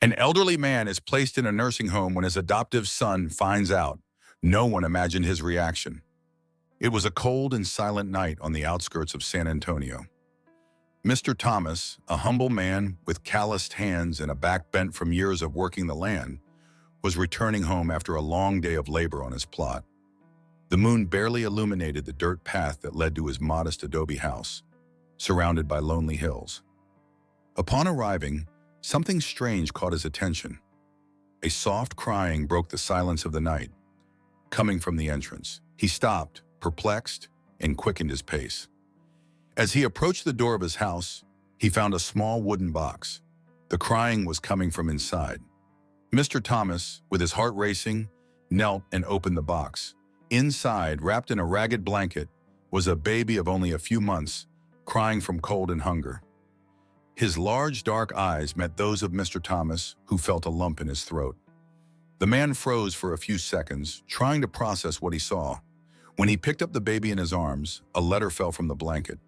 An elderly man is placed in a nursing home when his adoptive son finds out. No one imagined his reaction. It was a cold and silent night on the outskirts of San Antonio. Mr. Thomas, a humble man with calloused hands and a back bent from years of working the land, was returning home after a long day of labor on his plot. The moon barely illuminated the dirt path that led to his modest adobe house, surrounded by lonely hills. Upon arriving, something strange caught his attention. A soft crying broke the silence of the night, coming from the entrance. He stopped, perplexed, and quickened his pace. As he approached the door of his house, he found a small wooden box. The crying was coming from inside. Mr. Thomas, with his heart racing, knelt and opened the box. Inside, wrapped in a ragged blanket, was a baby of only a few months, crying from cold and hunger. His large, dark eyes met those of Mr. Thomas, who felt a lump in his throat. The man froze for a few seconds, trying to process what he saw. When he picked up the baby in his arms, a letter fell from the blanket.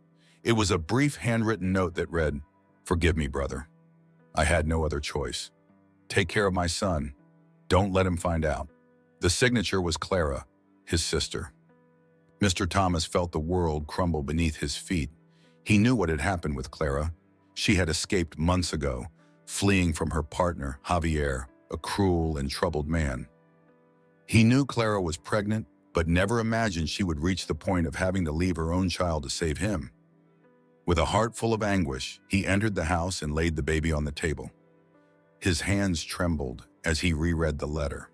It was a brief handwritten note that read, "Forgive me, brother. I had no other choice. Take care of my son. Don't let him find out." The signature was Clara, his sister. Mr. Thomas felt the world crumble beneath his feet. He knew what had happened with Clara. She had escaped months ago, fleeing from her partner, Javier, a cruel and troubled man. He knew Clara was pregnant, but never imagined she would reach the point of having to leave her own child to save him. With a heart full of anguish, he entered the house and laid the baby on the table. His hands trembled as he reread the letter.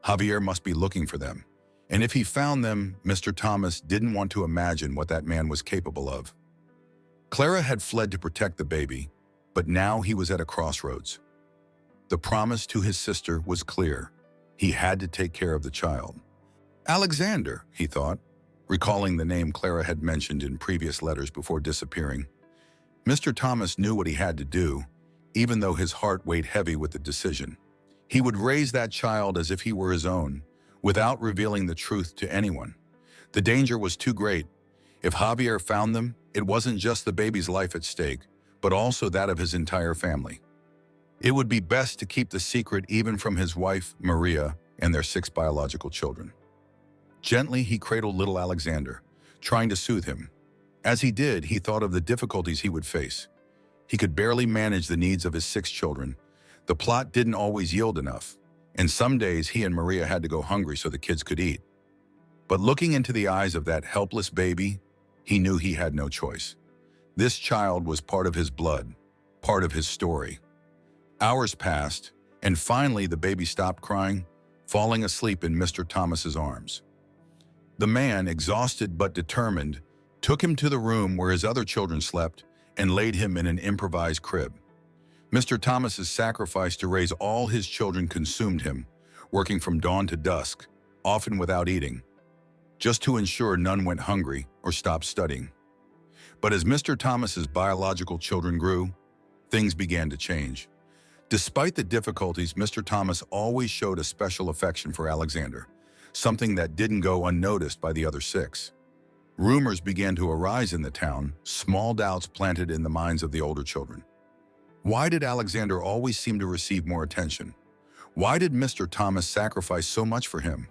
Javier must be looking for them, and if he found them, Mr. Thomas didn't want to imagine what that man was capable of. Clara had fled to protect the baby, but now he was at a crossroads. The promise to his sister was clear. He had to take care of the child. Alexander, he thought, recalling the name Clara had mentioned in previous letters before disappearing. Mr. Thomas knew what he had to do, even though his heart weighed heavy with the decision. He would raise that child as if he were his own, without revealing the truth to anyone. The danger was too great. If Javier found them, it wasn't just the baby's life at stake, but also that of his entire family. It would be best to keep the secret even from his wife, Maria, and their 6 biological children. Gently, he cradled little Alexander, trying to soothe him. As he did, he thought of the difficulties he would face. He could barely manage the needs of his 6 children. The plot didn't always yield enough, and some days he and Maria had to go hungry so the kids could eat. But looking into the eyes of that helpless baby, he knew he had no choice. This child was part of his blood, part of his story. Hours passed, and finally the baby stopped crying, falling asleep in Mr. Thomas's arms. The man, exhausted but determined, took him to the room where his other children slept and laid him in an improvised crib. Mr. Thomas's sacrifice to raise all his children consumed him, working from dawn to dusk, often without eating, just to ensure none went hungry or stopped studying. But as Mr. Thomas's biological children grew, things began to change. Despite the difficulties, Mr. Thomas always showed a special affection for Alexander, something that didn't go unnoticed by the other 6. Rumors began to arise in the town, small doubts planted in the minds of the older children. Why did Alexander always seem to receive more attention? Why did Mr. Thomas sacrifice so much for him?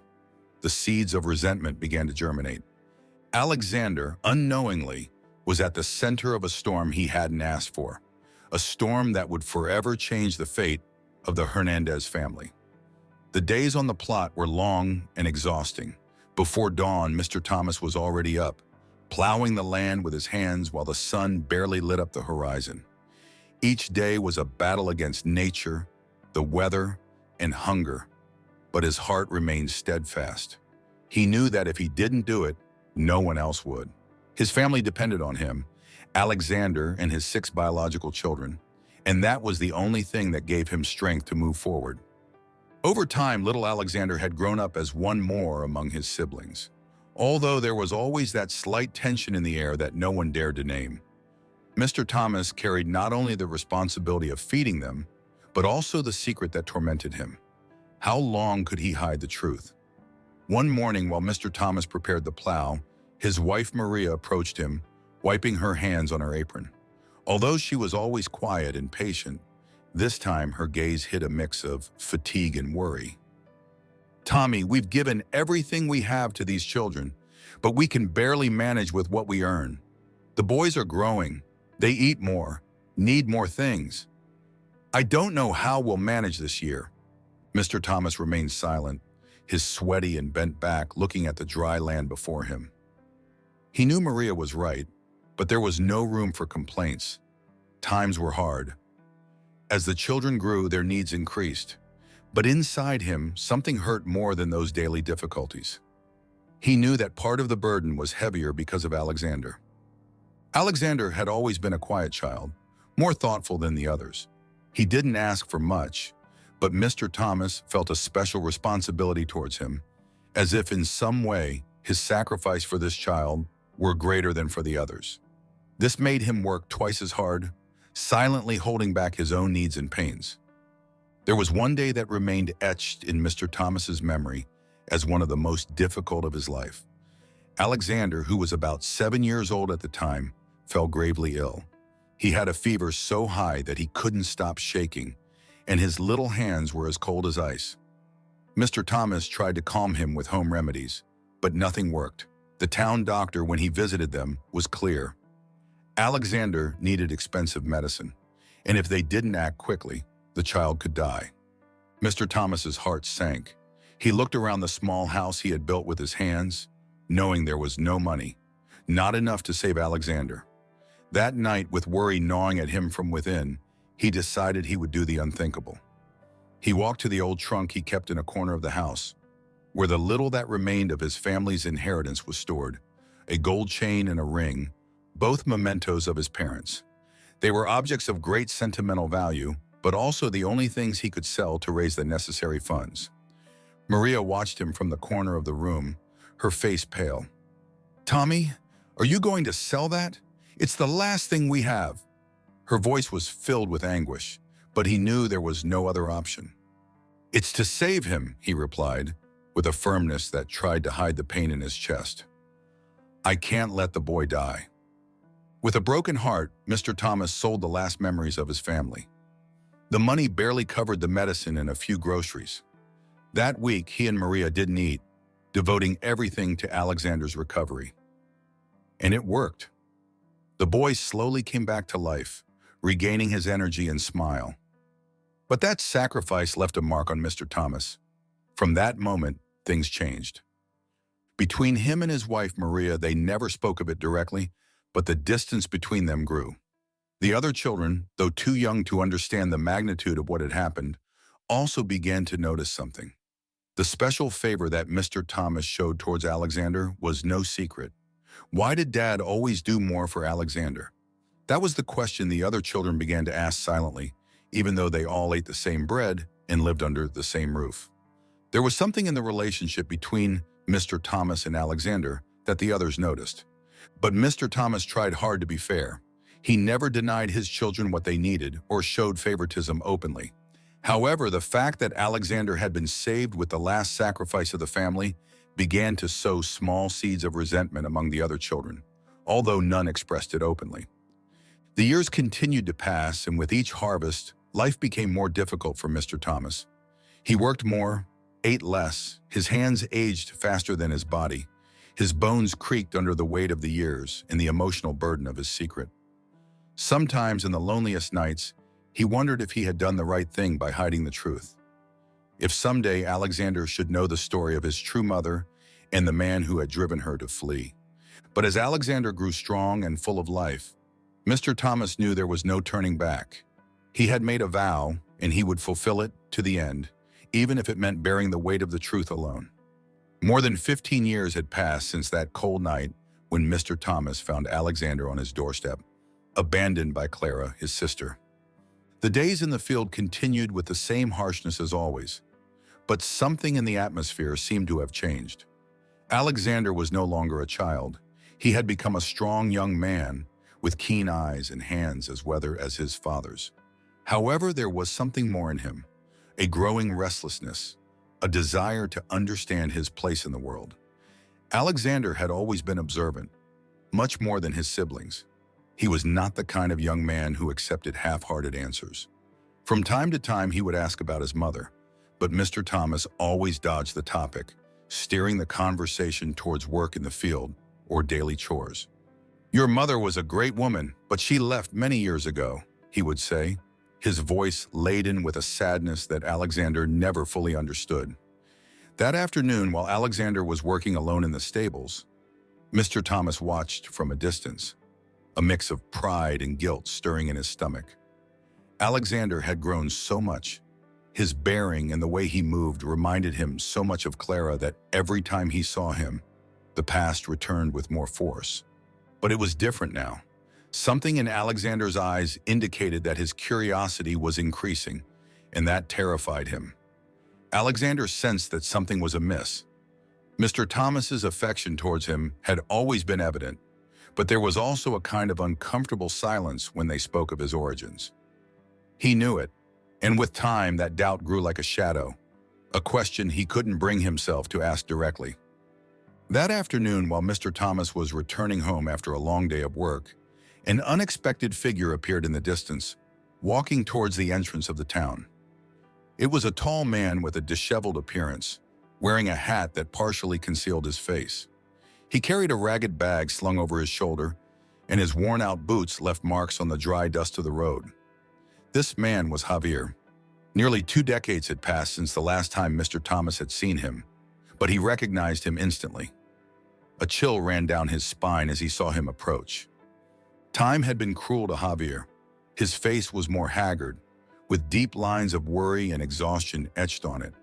The seeds of resentment began to germinate. Alexander, unknowingly, was at the center of a storm he hadn't asked for, a storm that would forever change the fate of the Hernandez family. The days on the plot were long and exhausting. Before dawn, Mr. Thomas was already up, plowing the land with his hands while the sun barely lit up the horizon. Each day was a battle against nature, the weather, and hunger, but his heart remained steadfast. He knew that if he didn't do it, no one else would. His family depended on him, Alexander and his 6 biological children, and that was the only thing that gave him strength to move forward. Over time, little Alexander had grown up as one more among his siblings, although there was always that slight tension in the air that no one dared to name. Mr. Thomas carried not only the responsibility of feeding them, but also the secret that tormented him. How long could he hide the truth? One morning, while Mr. Thomas prepared the plow, his wife Maria approached him, wiping her hands on her apron. Although she was always quiet and patient, This time, her gaze hid a mix of fatigue and worry. "Tommy, we've given everything we have to these children, but we can barely manage with what we earn. The boys are growing. They eat more, need more things. I don't know how we'll manage this year." Mr. Thomas remained silent, his sweaty and bent back looking at the dry land before him. He knew Maria was right, but there was no room for complaints. Times were hard. As the children grew, their needs increased. But inside him, something hurt more than those daily difficulties. He knew that part of the burden was heavier because of Alexander. Alexander had always been a quiet child, more thoughtful than the others. He didn't ask for much, but Mr. Thomas felt a special responsibility towards him, as if in some way his sacrifice for this child were greater than for the others. This made him work twice as hard, silently holding back his own needs and pains. There was one day that remained etched in Mr. Thomas's memory as one of the most difficult of his life. Alexander, who was about 7 years old at the time, fell gravely ill. He had a fever so high that he couldn't stop shaking, and his little hands were as cold as ice. Mr. Thomas tried to calm him with home remedies, but nothing worked. The town doctor, when he visited them, was clear. Alexander needed expensive medicine, and if they didn't act quickly, the child could die. Mr. Thomas's heart sank. He looked around the small house he had built with his hands, knowing there was no money, not enough to save Alexander. That night, with worry gnawing at him from within, he decided he would do the unthinkable. He walked to the old trunk he kept in a corner of the house, where the little that remained of his family's inheritance was stored, a gold chain and a ring, both mementos of his parents. They were objects of great sentimental value, but also the only things he could sell to raise the necessary funds. Maria watched him from the corner of the room, her face pale. "Tommy, are you going to sell that? It's the last thing we have." Her voice was filled with anguish, but he knew there was no other option. "It's to save him," he replied, with a firmness that tried to hide the pain in his chest. "I can't let the boy die." With a broken heart, Mr. Thomas sold the last memories of his family. The money barely covered the medicine and a few groceries. That week, he and Maria didn't eat, devoting everything to Alexander's recovery. And it worked. The boy slowly came back to life, regaining his energy and smile. But that sacrifice left a mark on Mr. Thomas. From that moment, things changed. Between him and his wife, Maria, they never spoke of it directly, but the distance between them grew. The other children, though too young to understand the magnitude of what had happened, also began to notice something. The special favor that Mr. Thomas showed towards Alexander was no secret. Why did Dad always do more for Alexander? That was the question the other children began to ask silently, even though they all ate the same bread and lived under the same roof. There was something in the relationship between Mr. Thomas and Alexander that the others noticed. But Mr. Thomas tried hard to be fair. He never denied his children what they needed or showed favoritism openly. However, the fact that Alexander had been saved with the last sacrifice of the family began to sow small seeds of resentment among the other children, although none expressed it openly. The years continued to pass, and with each harvest, life became more difficult for Mr. Thomas. He worked more, ate less, his hands aged faster than his body. His bones creaked under the weight of the years and the emotional burden of his secret. Sometimes in the loneliest nights, he wondered if he had done the right thing by hiding the truth. If someday Alexander should know the story of his true mother and the man who had driven her to flee. But as Alexander grew strong and full of life, Mr. Thomas knew there was no turning back. He had made a vow, and he would fulfill it to the end, even if it meant bearing the weight of the truth alone. More than 15 years had passed since that cold night when Mr. Thomas found Alexander on his doorstep, abandoned by Clara, his sister. The days in the field continued with the same harshness as always, but something in the atmosphere seemed to have changed. Alexander was no longer a child. He had become a strong young man with keen eyes and hands as weather as his father's. However, there was something more in him, a growing restlessness, a desire to understand his place in the world. Alexander had always been observant, much more than his siblings. He was not the kind of young man who accepted half-hearted answers. From time to time, he would ask about his mother, but Mr. Thomas always dodged the topic, steering the conversation towards work in the field or daily chores. "Your mother was a great woman, but she left many years ago," he would say, his voice laden with a sadness that Alexander never fully understood. That afternoon, while Alexander was working alone in the stables, Mr. Thomas watched from a distance, a mix of pride and guilt stirring in his stomach. Alexander had grown so much. His bearing and the way he moved reminded him so much of Clara that every time he saw him, the past returned with more force. But it was different now. Something in Alexander's eyes indicated that his curiosity was increasing, and that terrified him. Alexander sensed that something was amiss. Mr. Thomas's affection towards him had always been evident, but there was also a kind of uncomfortable silence when they spoke of his origins. He knew it, and with time that doubt grew like a shadow, a question he couldn't bring himself to ask directly. That afternoon, while Mr. Thomas was returning home after a long day of work, an unexpected figure appeared in the distance, walking towards the entrance of the town. It was a tall man with a disheveled appearance, wearing a hat that partially concealed his face. He carried a ragged bag slung over his shoulder, and his worn-out boots left marks on the dry dust of the road. This man was Javier. Nearly 2 decades had passed since the last time Mr. Thomas had seen him, but he recognized him instantly. A chill ran down his spine as he saw him approach. Time had been cruel to Javier. His face was more haggard, with deep lines of worry and exhaustion etched on it.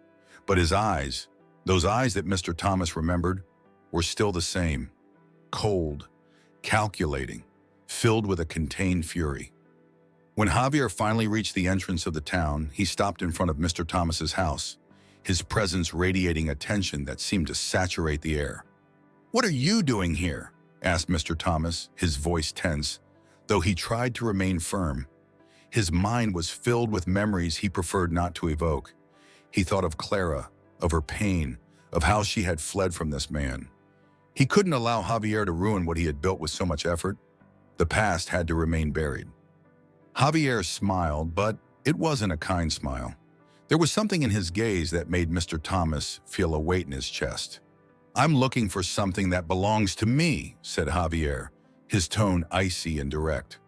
But his eyes, those eyes that Mr. Thomas remembered, were still the same, cold, calculating, filled with a contained fury. When Javier finally reached the entrance of the town, he stopped in front of Mr. Thomas's house, his presence radiating a tension that seemed to saturate the air. "What are you doing here?" asked Mr. Thomas, his voice tense, though he tried to remain firm. His mind was filled with memories he preferred not to evoke. He thought of Clara, of her pain, of how she had fled from this man. He couldn't allow Javier to ruin what he had built with so much effort. The past had to remain buried. Javier smiled, but it wasn't a kind smile. There was something in his gaze that made Mr. Thomas feel a weight in his chest. "I'm looking for something that belongs to me," said Javier, his tone icy and direct.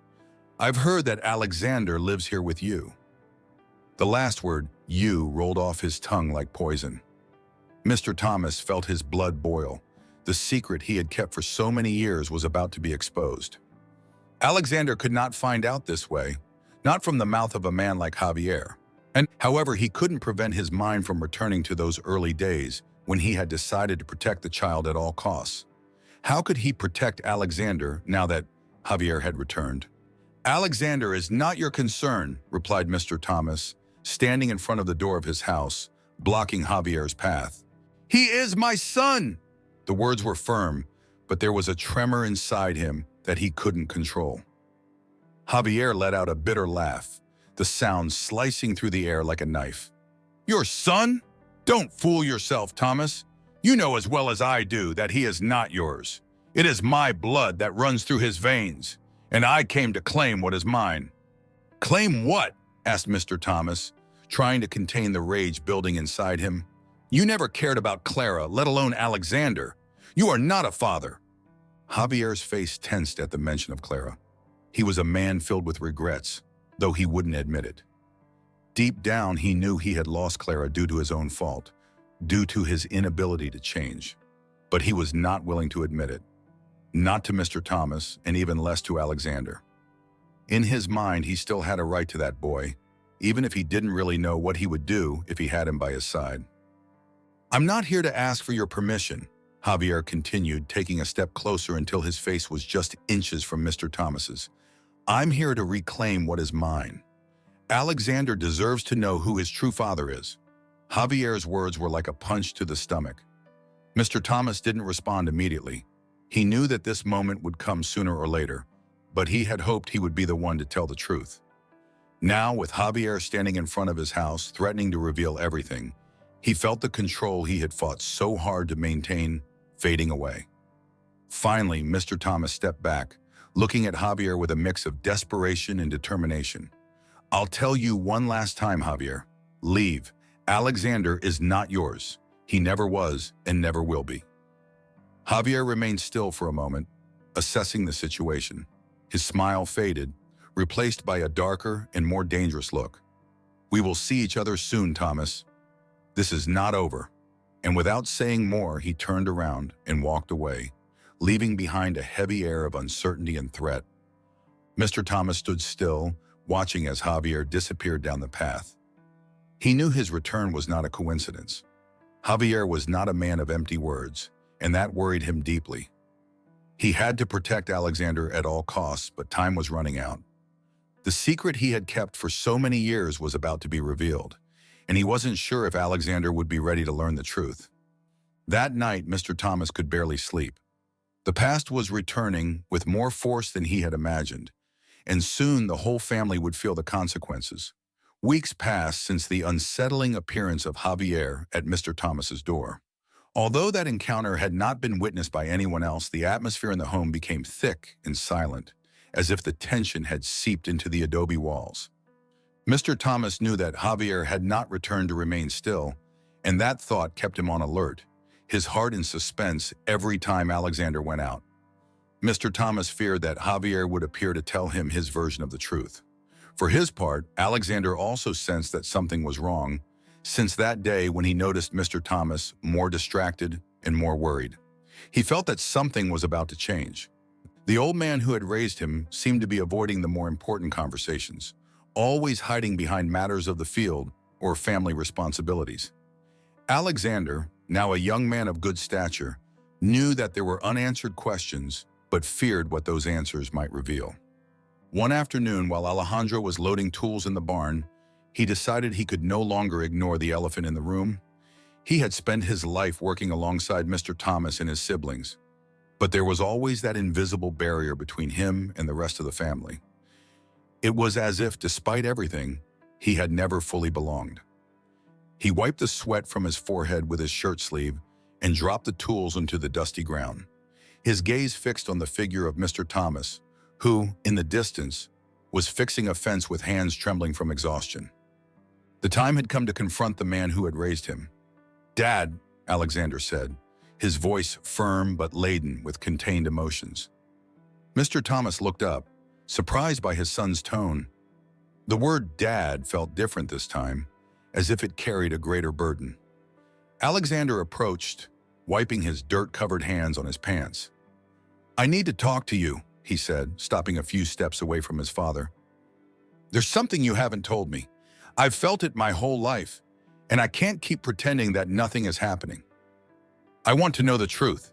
"I've heard that Alexander lives here with you." The last word, "you," rolled off his tongue like poison. Mr. Thomas felt his blood boil. The secret he had kept for so many years was about to be exposed. Alexander could not find out this way, not from the mouth of a man like Javier. And however, he couldn't prevent his mind from returning to those early days when he had decided to protect the child at all costs. How could he protect Alexander now that Javier had returned? "Alexander is not your concern," replied Mr. Thomas, standing in front of the door of his house, blocking Javier's path. "He is my son!" The words were firm, but there was a tremor inside him that he couldn't control. Javier let out a bitter laugh, the sound slicing through the air like a knife. "Your son? Don't fool yourself, Thomas. You know as well as I do that he is not yours. It is my blood that runs through his veins, and I came to claim what is mine." "Claim what?" asked Mr. Thomas, trying to contain the rage building inside him. "You never cared about Clara, let alone Alexander. You are not a father." Javier's face tensed at the mention of Clara. He was a man filled with regrets, though he wouldn't admit it. Deep down, he knew he had lost Clara due to his own fault, due to his inability to change. But he was not willing to admit it. Not to Mr. Thomas, and even less to Alexander. In his mind, he still had a right to that boy, even if he didn't really know what he would do if he had him by his side. "I'm not here to ask for your permission," Javier continued, taking a step closer until his face was just inches from Mr. Thomas's. "I'm here to reclaim what is mine. Alexander deserves to know who his true father is." Javier's words were like a punch to the stomach. Mr. Thomas didn't respond immediately. He knew that this moment would come sooner or later, but he had hoped he would be the one to tell the truth. Now, with Javier standing in front of his house, threatening to reveal everything, he felt the control he had fought so hard to maintain fading away. Finally, Mr. Thomas stepped back, looking at Javier with a mix of desperation and determination. I'll tell you one last time, Javier. Leave. Alexander is not yours. He never was and never will be. Javier remained still for a moment, assessing the situation. His smile faded, replaced by a darker and more dangerous look. We will see each other soon, Thomas. This is not over. And without saying more, he turned around and walked away, leaving behind a heavy air of uncertainty and threat. Mr. Thomas stood still, watching as Javier disappeared down the path. He knew his return was not a coincidence. Javier was not a man of empty words, and that worried him deeply. He had to protect Alexander at all costs, but time was running out. The secret he had kept for so many years was about to be revealed, and he wasn't sure if Alexander would be ready to learn the truth. That night, Mr. Thomas could barely sleep. The past was returning with more force than he had imagined, and soon the whole family would feel the consequences. Weeks passed since the unsettling appearance of Javier at Mr. Thomas's door. Although that encounter had not been witnessed by anyone else, the atmosphere in the home became thick and silent, as if the tension had seeped into the adobe walls. Mr. Thomas knew that Javier had not returned to remain still, and that thought kept him on alert, his heart in suspense every time Alexander went out. Mr. Thomas feared that Javier would appear to tell him his version of the truth. For his part, Alexander also sensed that something was wrong, since that day when he noticed Mr. Thomas more distracted and more worried. He felt that something was about to change. The old man who had raised him seemed to be avoiding the more important conversations, always hiding behind matters of the field or family responsibilities. Alexander, now a young man of good stature, knew that there were unanswered questions, but feared what those answers might reveal. One afternoon, while Alejandro was loading tools in the barn, he decided he could no longer ignore the elephant in the room. He had spent his life working alongside Mr. Thomas and his siblings, but there was always that invisible barrier between him and the rest of the family. It was as if, despite everything, he had never fully belonged. He wiped the sweat from his forehead with his shirt sleeve and dropped the tools into the dusty ground, his gaze fixed on the figure of Mr. Thomas, who, in the distance, was fixing a fence with hands trembling from exhaustion. The time had come to confront the man who had raised him. "Dad," Alexander said, his voice firm but laden with contained emotions. Mr. Thomas looked up, surprised by his son's tone. The word "dad" felt different this time, as if it carried a greater burden. Alexander approached, wiping his dirt-covered hands on his pants. "I need to talk to you," he said, stopping a few steps away from his father. "There's something you haven't told me. I've felt it my whole life, and I can't keep pretending that nothing is happening. I want to know the truth."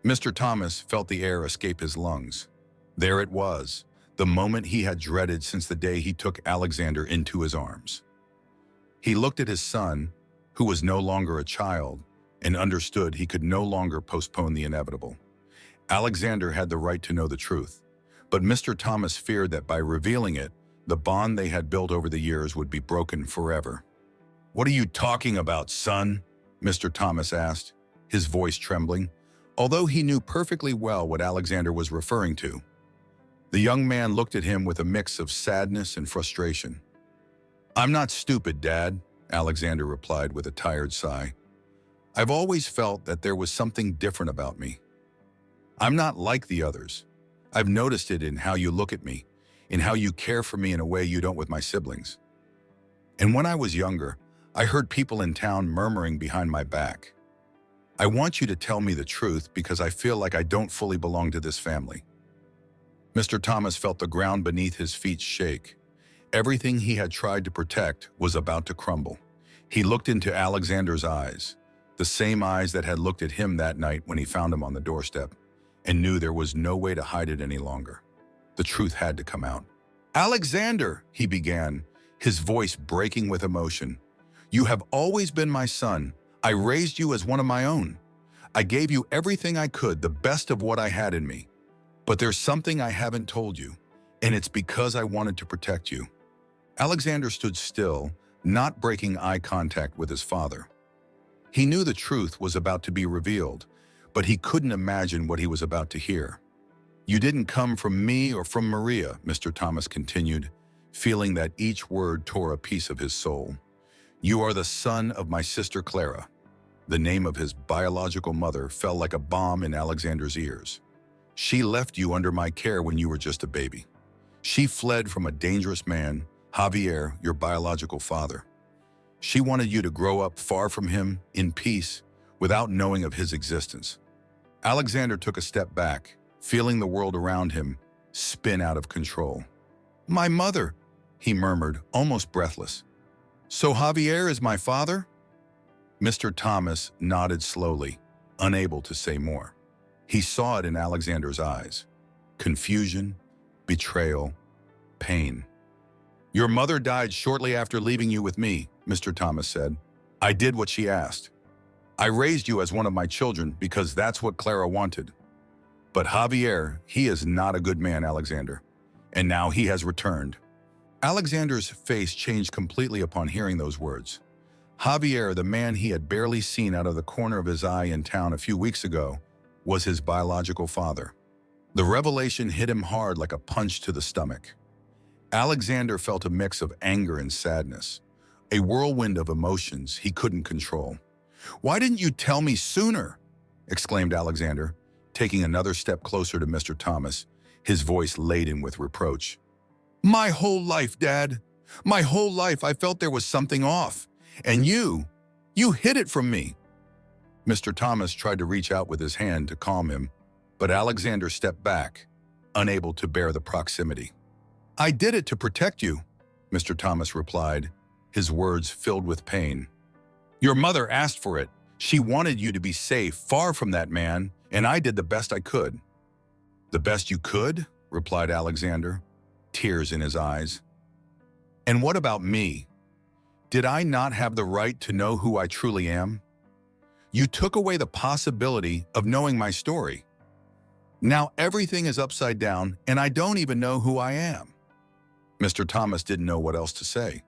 Mr. Thomas felt the air escape his lungs. There it was, the moment he had dreaded since the day he took Alexander into his arms. He looked at his son, who was no longer a child, and understood he could no longer postpone the inevitable. Alexander had the right to know the truth, but Mr. Thomas feared that by revealing it, the bond they had built over the years would be broken forever. "What are you talking about, son?" Mr. Thomas asked, his voice trembling, although he knew perfectly well what Alexander was referring to. The young man looked at him with a mix of sadness and frustration. "I'm not stupid, Dad," Alexander replied with a tired sigh. "I've always felt that there was something different about me. I'm not like the others. I've noticed it in how you look at me, in how you care for me in a way you don't with my siblings. And when I was younger, I heard people in town murmuring behind my back. I want you to tell me the truth because I feel like I don't fully belong to this family." Mr. Thomas felt the ground beneath his feet shake. Everything he had tried to protect was about to crumble. He looked into Alexander's eyes, the same eyes that had looked at him that night when he found him on the doorstep, and knew there was no way to hide it any longer. The truth had to come out. "Alexander," he began, his voice breaking with emotion, "you have always been my son. I raised you as one of my own. I gave you everything I could, the best of what I had in me. But there's something I haven't told you, and it's because I wanted to protect you." Alexander stood still, not breaking eye contact with his father. He knew the truth was about to be revealed, but he couldn't imagine what he was about to hear. "You didn't come from me or from Maria," Mr. Thomas continued, feeling that each word tore a piece of his soul. "You are the son of my sister Clara." The name of his biological mother fell like a bomb in Alexander's ears. "She left you under my care when you were just a baby. She fled from a dangerous man, Javier, your biological father. She wanted you to grow up far from him, in peace, without knowing of his existence." Alexander took a step back, feeling the world around him spin out of control. "My mother," he murmured, almost breathless. "So Javier is my father?" Mr. Thomas nodded slowly, unable to say more. He saw it in Alexander's eyes: confusion, betrayal, pain. "Your mother died shortly after leaving you with me," Mr. Thomas said. "I did what she asked. I raised you as one of my children because that's what Clara wanted. But Javier, he is not a good man, Alexander. And now he has returned." Alexander's face changed completely upon hearing those words. Javier, the man he had barely seen out of the corner of his eye in town a few weeks ago, was his biological father. The revelation hit him hard like a punch to the stomach. Alexander felt a mix of anger and sadness, a whirlwind of emotions he couldn't control. "Why didn't you tell me sooner?" exclaimed Alexander, taking another step closer to Mr. Thomas, his voice laden with reproach. "My whole life, Dad. My whole life I felt there was something off. And you hid it from me." Mr. Thomas tried to reach out with his hand to calm him, but Alexander stepped back, unable to bear the proximity. "I did it to protect you," Mr. Thomas replied, his words filled with pain. "Your mother asked for it. She wanted you to be safe, far from that man, and I did the best I could." "The best you could?" replied Alexander, tears in his eyes. "And what about me? Did I not have the right to know who I truly am? You took away the possibility of knowing my story. Now everything is upside down, and I don't even know who I am." Mr. Thomas didn't know what else to say.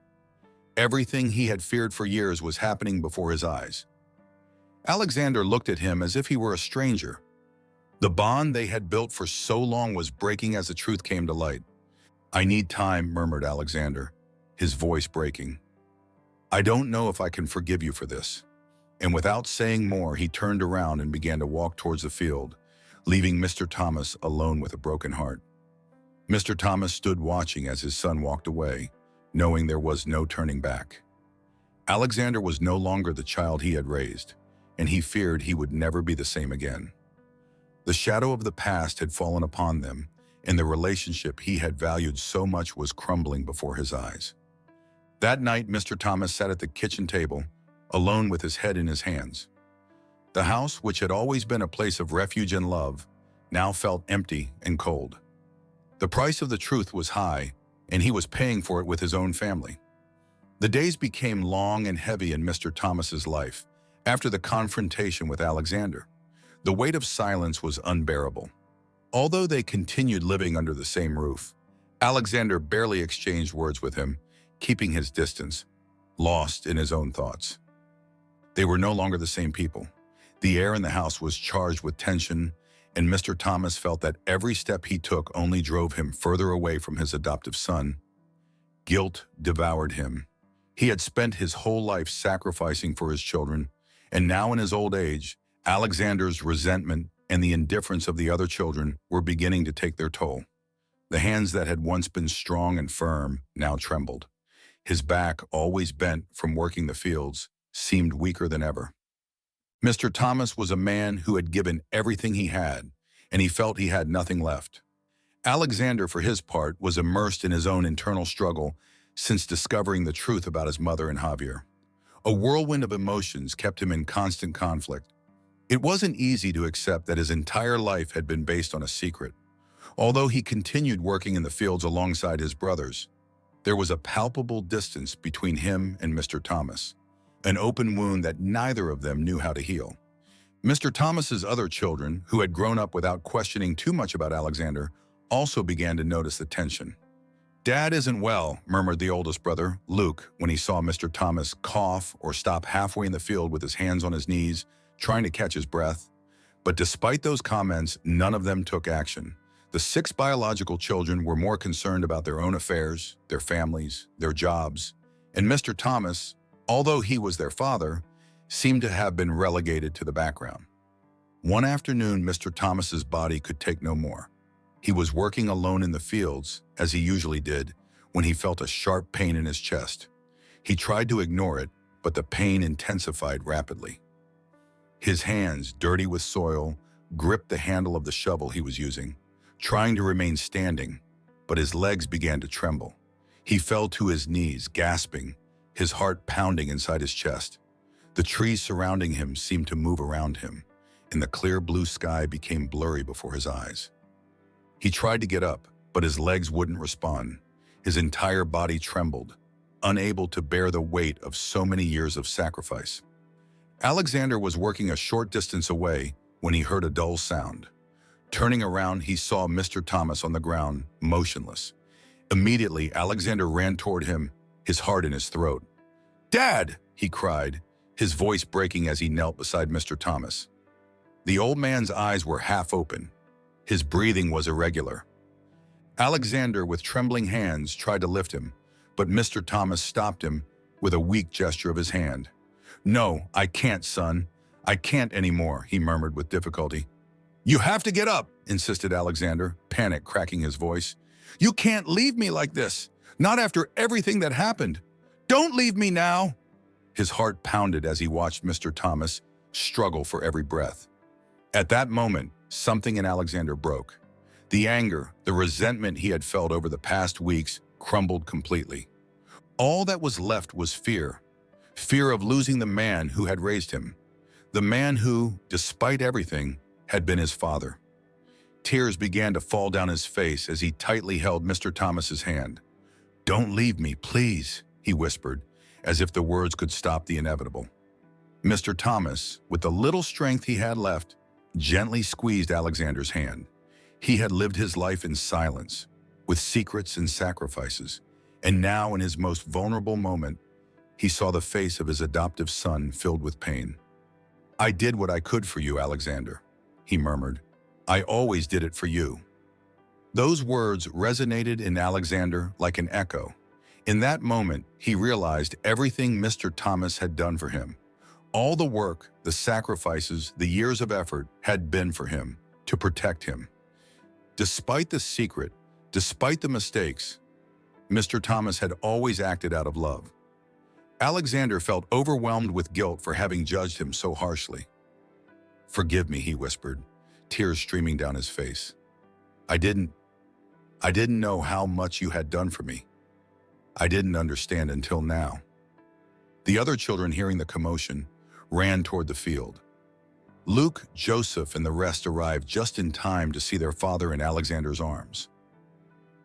Everything he had feared for years was happening before his eyes. Alexander looked at him as if he were a stranger. The bond they had built for so long was breaking as the truth came to light. "I need time," murmured Alexander, his voice breaking. "I don't know if I can forgive you for this." And without saying more, he turned around and began to walk towards the field, leaving Mr. Thomas alone with a broken heart. Mr. Thomas stood watching as his son walked away, knowing there was no turning back. Alexander was no longer the child he had raised, and he feared he would never be the same again. The shadow of the past had fallen upon them, and the relationship he had valued so much was crumbling before his eyes. That night, Mr. Thomas sat at the kitchen table, alone with his head in his hands. The house, which had always been a place of refuge and love, now felt empty and cold. The price of the truth was high, and he was paying for it with his own family. The days became long and heavy in Mr. Thomas's life after the confrontation with Alexander. The weight of silence was unbearable. Although they continued living under the same roof, Alexander barely exchanged words with him, keeping his distance, lost in his own thoughts. They were no longer the same people. The air in the house was charged with tension, and Mr. Thomas felt that every step he took only drove him further away from his adoptive son. Guilt devoured him. He had spent his whole life sacrificing for his children, and now in his old age, Alexander's resentment and the indifference of the other children were beginning to take their toll. The hands that had once been strong and firm now trembled. His back, always bent from working the fields, seemed weaker than ever. Mr. Thomas was a man who had given everything he had, and he felt he had nothing left. Alexander, for his part, was immersed in his own internal struggle since discovering the truth about his mother and Javier. A whirlwind of emotions kept him in constant conflict. It wasn't easy to accept that his entire life had been based on a secret. Although he continued working in the fields alongside his brothers, there was a palpable distance between him and Mr. Thomas, an open wound that neither of them knew how to heal. Mr. Thomas's other children, who had grown up without questioning too much about Alexander, also began to notice the tension. "Dad isn't well," murmured the oldest brother, Luke, when he saw Mr. Thomas cough or stop halfway in the field with his hands on his knees, trying to catch his breath. But despite those comments, none of them took action. The six biological children were more concerned about their own affairs, their families, their jobs, and Mr. Thomas, although he was their father, seemed to have been relegated to the background. One afternoon, Mr. Thomas's body could take no more. He was working alone in the fields, as he usually did, when he felt a sharp pain in his chest. He tried to ignore it, but the pain intensified rapidly. His hands, dirty with soil, gripped the handle of the shovel he was using, trying to remain standing, but his legs began to tremble. He fell to his knees, gasping, his heart pounding inside his chest. The trees surrounding him seemed to move around him, and the clear blue sky became blurry before his eyes. He tried to get up, but his legs wouldn't respond. His entire body trembled, unable to bear the weight of so many years of sacrifice. Alexander was working a short distance away when he heard a dull sound. Turning around, he saw Mr. Thomas on the ground, motionless. Immediately, Alexander ran toward him, his heart in his throat. "Dad!" he cried, his voice breaking as he knelt beside Mr. Thomas. The old man's eyes were half open. His breathing was irregular. Alexander, with trembling hands, tried to lift him, but Mr. Thomas stopped him with a weak gesture of his hand. "No, I can't, son. I can't anymore," he murmured with difficulty. "You have to get up," insisted Alexander, panic cracking his voice. "You can't leave me like this, not after everything that happened. Don't leave me now." His heart pounded as he watched Mr. Thomas struggle for every breath. At that moment, something in Alexander broke. The anger, the resentment he had felt over the past weeks crumbled completely. All that was left was fear. Fear of losing the man who had raised him. The man who, despite everything, had been his father. Tears began to fall down his face as he tightly held Mr. Thomas's hand. "Don't leave me, please," he whispered, as if the words could stop the inevitable. Mr. Thomas, with the little strength he had left, gently squeezed Alexander's hand. He had lived his life in silence, with secrets and sacrifices, and now in his most vulnerable moment, he saw the face of his adoptive son filled with pain. "I did what I could for you, Alexander," he murmured. "I always did it for you." Those words resonated in Alexander like an echo. In that moment, he realized everything Mr. Thomas had done for him. All the work, the sacrifices, the years of effort had been for him, to protect him. Despite the secret, despite the mistakes, Mr. Thomas had always acted out of love. Alexander felt overwhelmed with guilt for having judged him so harshly. "Forgive me," he whispered, tears streaming down his face. I didn't know how much you had done for me. I didn't understand until now." The other children, hearing the commotion, ran toward the field. Luke, Joseph, and the rest arrived just in time to see their father in Alexander's arms.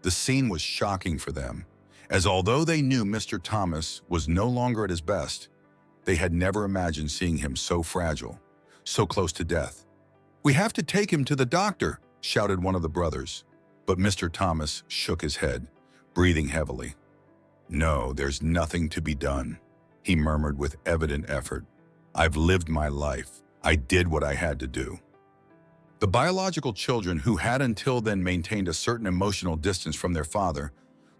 The scene was shocking for them, as although they knew Mr. Thomas was no longer at his best, they had never imagined seeing him so fragile, so close to death. "We have to take him to the doctor," shouted one of the brothers, but Mr. Thomas shook his head, breathing heavily. "No, there's nothing to be done," he murmured with evident effort. "I've lived my life. I did what I had to do." The biological children, who had until then maintained a certain emotional distance from their father,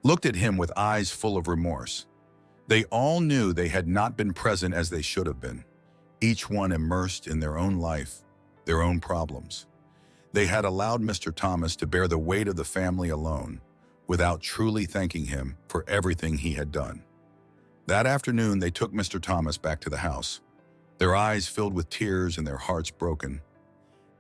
looked at him with eyes full of remorse. They all knew they had not been present as they should have been, each one immersed in their own life, their own problems. They had allowed Mr. Thomas to bear the weight of the family alone, without truly thanking him for everything he had done. That afternoon, they took Mr. Thomas back to the house, their eyes filled with tears and their hearts broken.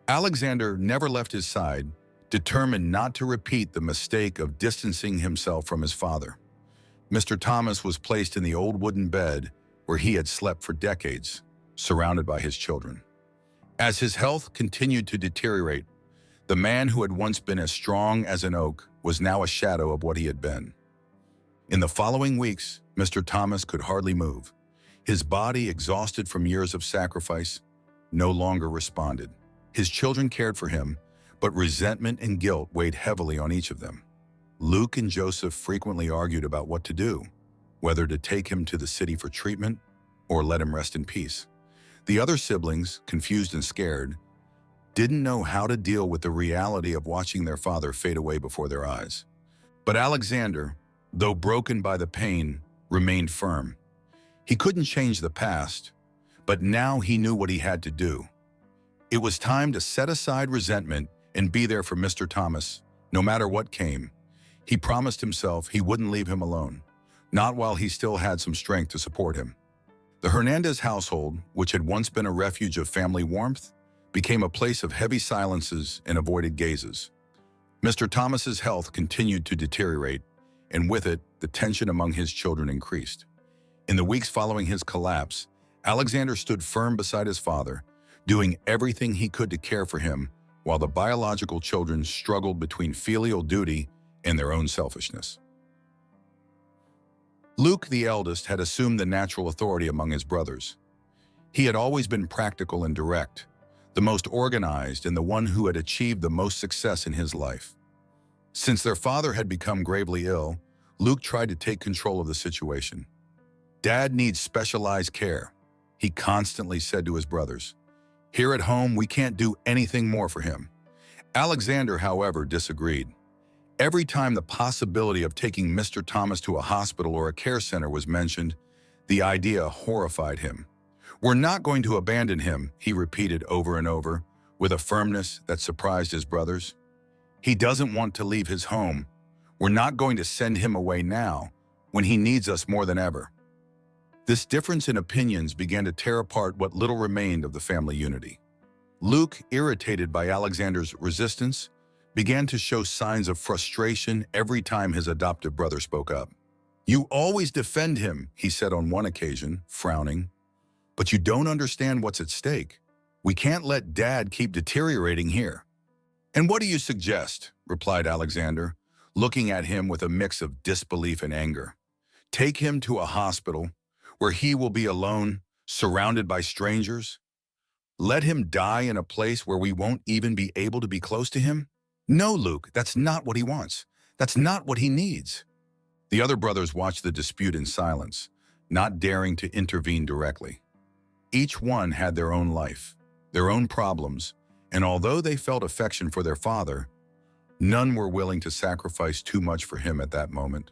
Alexander never left his side, determined not to repeat the mistake of distancing himself from his father. Mr. Thomas was placed in the old wooden bed where he had slept for decades, surrounded by his children. As his health continued to deteriorate, the man who had once been as strong as an oak was now a shadow of what he had been. In the following weeks, Mr. Thomas could hardly move. His body, exhausted from years of sacrifice, no longer responded. His children cared for him, but resentment and guilt weighed heavily on each of them. Luke and Joseph frequently argued about what to do, whether to take him to the city for treatment or let him rest in peace. The other siblings, confused and scared, didn't know how to deal with the reality of watching their father fade away before their eyes. But Alexander, though broken by the pain, remained firm. He couldn't change the past, but now he knew what he had to do. It was time to set aside resentment and be there for Mr. Thomas, no matter what came. He promised himself he wouldn't leave him alone, not while he still had some strength to support him. The Hernandez household, which had once been a refuge of family warmth, became a place of heavy silences and avoided gazes. Mr. Thomas's health continued to deteriorate, and with it, the tension among his children increased. In the weeks following his collapse, Alexander stood firm beside his father, doing everything he could to care for him, while the biological children struggled between filial duty and their own selfishness. Luke, the eldest, had assumed the natural authority among his brothers. He had always been practical and direct, the most organized and the one who had achieved the most success in his life. Since their father had become gravely ill, Luke tried to take control of the situation. "Dad needs specialized care," he constantly said to his brothers. "Here at home, we can't do anything more for him." Alexander, however, disagreed. Every time the possibility of taking Mr. Thomas to a hospital or a care center was mentioned, the idea horrified him. "We're not going to abandon him," he repeated over and over, with a firmness that surprised his brothers. "He doesn't want to leave his home. We're not going to send him away now, when he needs us more than ever." This difference in opinions began to tear apart what little remained of the family unity. Luke, irritated by Alexander's resistance, began to show signs of frustration every time his adoptive brother spoke up. "You always defend him," he said on one occasion, frowning. "But you don't understand what's at stake. We can't let Dad keep deteriorating here." "And what do you suggest?" replied Alexander, looking at him with a mix of disbelief and anger. "Take him to a hospital where he will be alone, surrounded by strangers? Let him die in a place where we won't even be able to be close to him? No, Luke, that's not what he wants. That's not what he needs." The other brothers watched the dispute in silence, not daring to intervene directly. Each one had their own life, their own problems, and although they felt affection for their father, none were willing to sacrifice too much for him at that moment.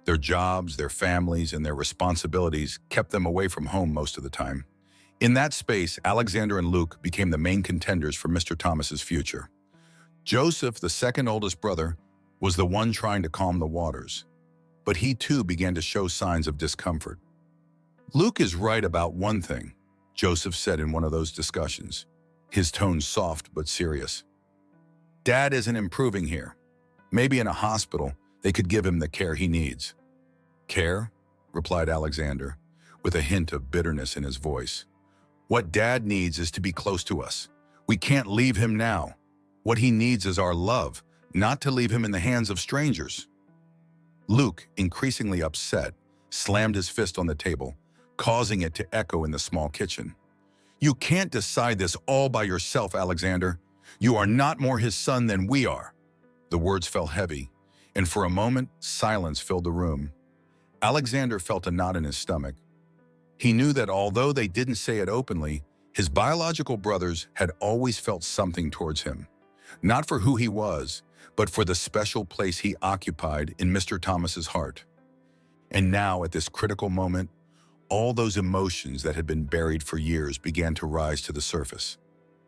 Their jobs, their families, and their responsibilities kept them away from home most of the time. In that space, Alexander and Luke became the main contenders for Mr. Thomas's future. Joseph, the second oldest brother, was the one trying to calm the waters, but he too began to show signs of discomfort. "Luke is right about one thing," Joseph said in one of those discussions, his tone soft but serious. "Dad isn't improving here. Maybe in a hospital, they could give him the care he needs." "Care?" replied Alexander, with a hint of bitterness in his voice. "What Dad needs is to be close to us. We can't leave him now. What he needs is our love, not to leave him in the hands of strangers." Luke, increasingly upset, slammed his fist on the table, causing it to echo in the small kitchen. "You can't decide this all by yourself, Alexander. You are not more his son than we are." The words fell heavy, and for a moment, silence filled the room. Alexander felt a knot in his stomach. He knew that although they didn't say it openly, his biological brothers had always felt something towards him. Not for who he was, but for the special place he occupied in Mr. Thomas's heart. And now, at this critical moment, all those emotions that had been buried for years began to rise to the surface.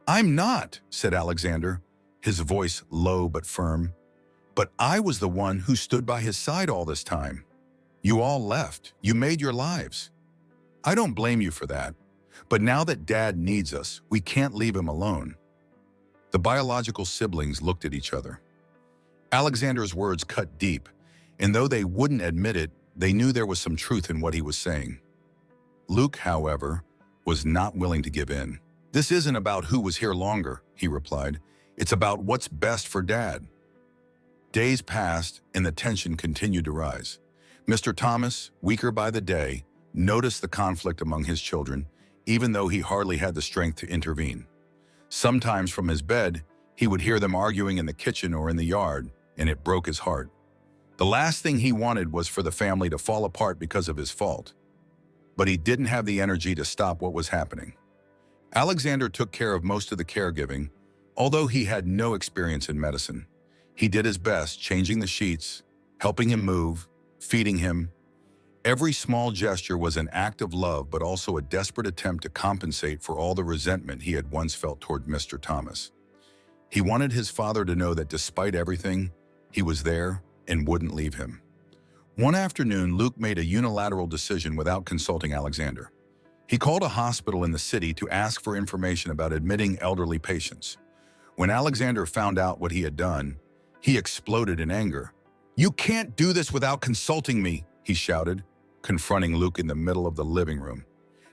"I'm not," said Alexander, his voice low but firm. "But I was the one who stood by his side all this time. You all left. You made your lives. I don't blame you for that. But now that Dad needs us, we can't leave him alone." The biological siblings looked at each other. Alexander's words cut deep, and though they wouldn't admit it, they knew there was some truth in what he was saying. Luke, however, was not willing to give in. "This isn't about who was here longer," he replied. "It's about what's best for Dad." Days passed, and the tension continued to rise. Mr. Thomas, weaker by the day, noticed the conflict among his children, even though he hardly had the strength to intervene. Sometimes from his bed, he would hear them arguing in the kitchen or in the yard, and it broke his heart. The last thing he wanted was for the family to fall apart because of his fault. But he didn't have the energy to stop what was happening. Alexander took care of most of the caregiving, Although he had no experience in medicine, he did his best, changing the sheets, helping him move, feeding him. Every small gesture was an act of love, but also a desperate attempt to compensate for all the resentment he had once felt toward Mr. Thomas. He wanted his father to know that despite everything, he was there and wouldn't leave him. One afternoon, Luke made a unilateral decision without consulting Alexander. He called a hospital in the city to ask for information about admitting elderly patients. When Alexander found out what he had done, he exploded in anger. "You can't do this without consulting me," he shouted, confronting Luke in the middle of the living room.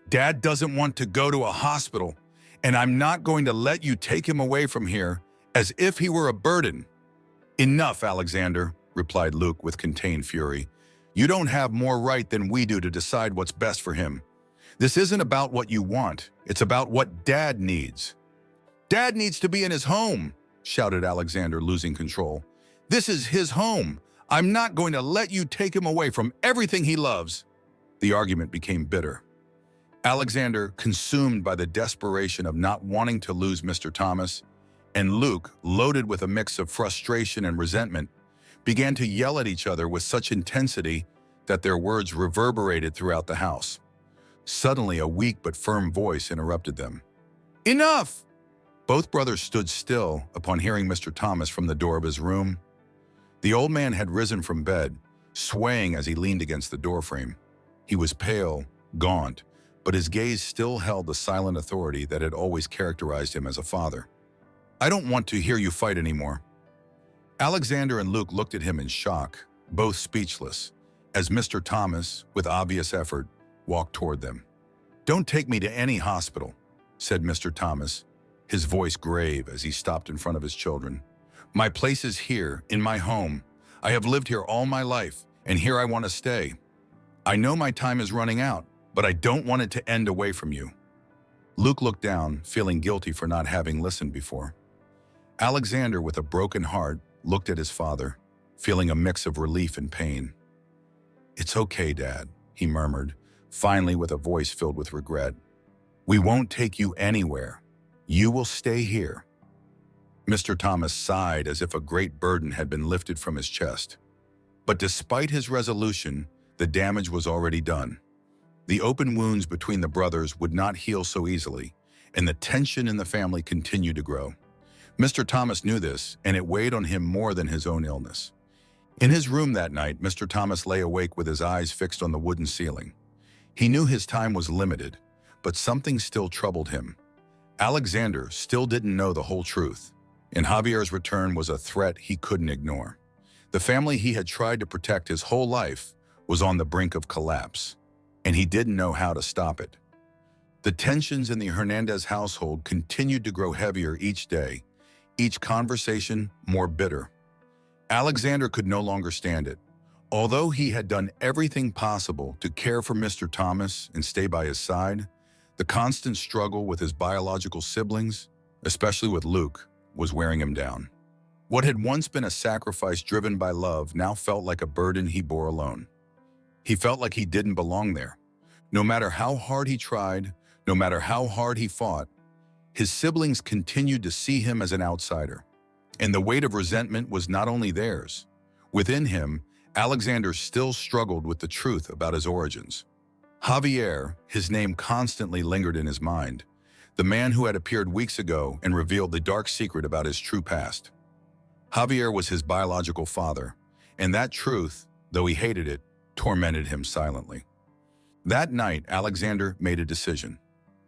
"Dad doesn't want to go to a hospital, and I'm not going to let you take him away from here as if he were a burden." "Enough, Alexander," replied Luke with contained fury. "You don't have more right than we do to decide what's best for him. This isn't about what you want, it's about what Dad needs." "Dad needs to be in his home," shouted Alexander, losing control. "This is his home. I'm not going to let you take him away from everything he loves." The argument became bitter. Alexander, consumed by the desperation of not wanting to lose Mr. Thomas, and Luke, loaded with a mix of frustration and resentment, began to yell at each other with such intensity that their words reverberated throughout the house. Suddenly, a weak but firm voice interrupted them. "Enough!" Both brothers stood still upon hearing Mr. Thomas from the door of his room. The old man had risen from bed, swaying as he leaned against the doorframe. He was pale, gaunt, but his gaze still held the silent authority that had always characterized him as a father. "I don't want to hear you fight anymore." Alexander and Luke looked at him in shock, both speechless, as Mr. Thomas, with obvious effort, walked toward them. "Don't take me to any hospital," said Mr. Thomas, his voice grave as he stopped in front of his children. "My place is here, in my home. I have lived here all my life, and here I want to stay. I know my time is running out, but I don't want it to end away from you." Luke looked down, feeling guilty for not having listened before. Alexander, with a broken heart, looked at his father, feeling a mix of relief and pain. "It's okay, Dad," he murmured, finally with a voice filled with regret. "We won't take you anywhere. You will stay here." Mr. Thomas sighed as if a great burden had been lifted from his chest. But despite his resolution, the damage was already done. The open wounds between the brothers would not heal so easily, and the tension in the family continued to grow. Mr. Thomas knew this, and it weighed on him more than his own illness. In his room that night, Mr. Thomas lay awake with his eyes fixed on the wooden ceiling. He knew his time was limited, but something still troubled him. Alexander still didn't know the whole truth, and Javier's return was a threat he couldn't ignore. The family he had tried to protect his whole life was on the brink of collapse, and he didn't know how to stop it. The tensions in the Hernandez household continued to grow heavier each day, each conversation more bitter. Alexander could no longer stand it. Although he had done everything possible to care for Mr. Thomas and stay by his side, the constant struggle with his biological siblings, especially with Luke, was wearing him down. What had once been a sacrifice driven by love now felt like a burden he bore alone. He felt like he didn't belong there. No matter how hard he tried, no matter how hard he fought, his siblings continued to see him as an outsider. And the weight of resentment was not only theirs. Within him, Alexander still struggled with the truth about his origins. Javier, his name constantly lingered in his mind, the man who had appeared weeks ago and revealed the dark secret about his true past. Javier was his biological father, and that truth, though he hated it, tormented him silently. That night, Alexander made a decision.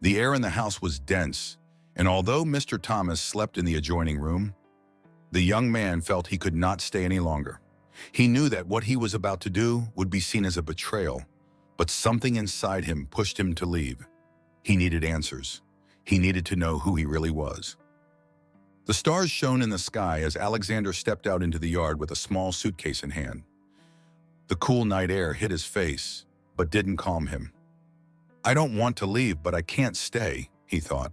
The air in the house was dense, and although Mr. Thomas slept in the adjoining room, the young man felt he could not stay any longer. He knew that what he was about to do would be seen as a betrayal, but something inside him pushed him to leave. He needed answers. He needed to know who he really was. The stars shone in the sky as Alexander stepped out into the yard with a small suitcase in hand. The cool night air hit his face, but didn't calm him. "I don't want to leave, but I can't stay," he thought.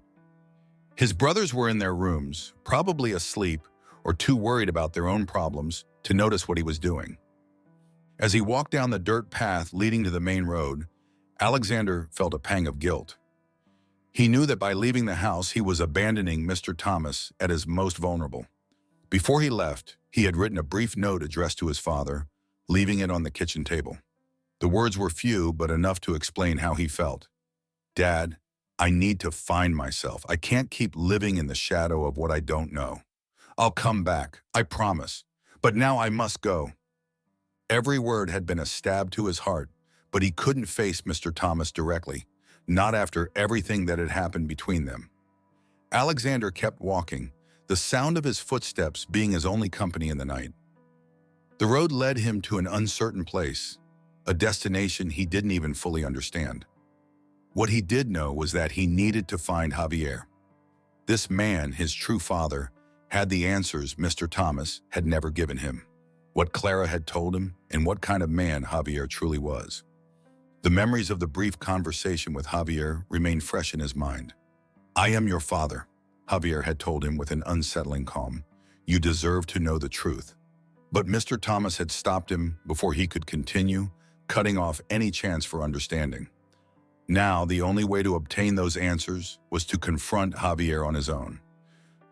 His brothers were in their rooms, probably asleep or too worried about their own problems to notice what he was doing. As he walked down the dirt path leading to the main road, Alexander felt a pang of guilt. He knew that by leaving the house, he was abandoning Mr. Thomas at his most vulnerable. Before he left, he had written a brief note addressed to his father, leaving it on the kitchen table. The words were few, but enough to explain how he felt. "Dad, I need to find myself. I can't keep living in the shadow of what I don't know. I'll come back, I promise. But now I must go." Every word had been a stab to his heart, but he couldn't face Mr. Thomas directly, not after everything that had happened between them. Alexander kept walking, the sound of his footsteps being his only company in the night. The road led him to an uncertain place, a destination he didn't even fully understand. What he did know was that he needed to find Javier. This man, his true father, had the answers Mr. Thomas had never given him, what Clara had told him, and what kind of man Javier truly was. The memories of the brief conversation with Javier remained fresh in his mind. "I am your father," Javier had told him with an unsettling calm. "You deserve to know the truth." But Mr. Thomas had stopped him before he could continue, cutting off any chance for understanding. Now, the only way to obtain those answers was to confront Javier on his own.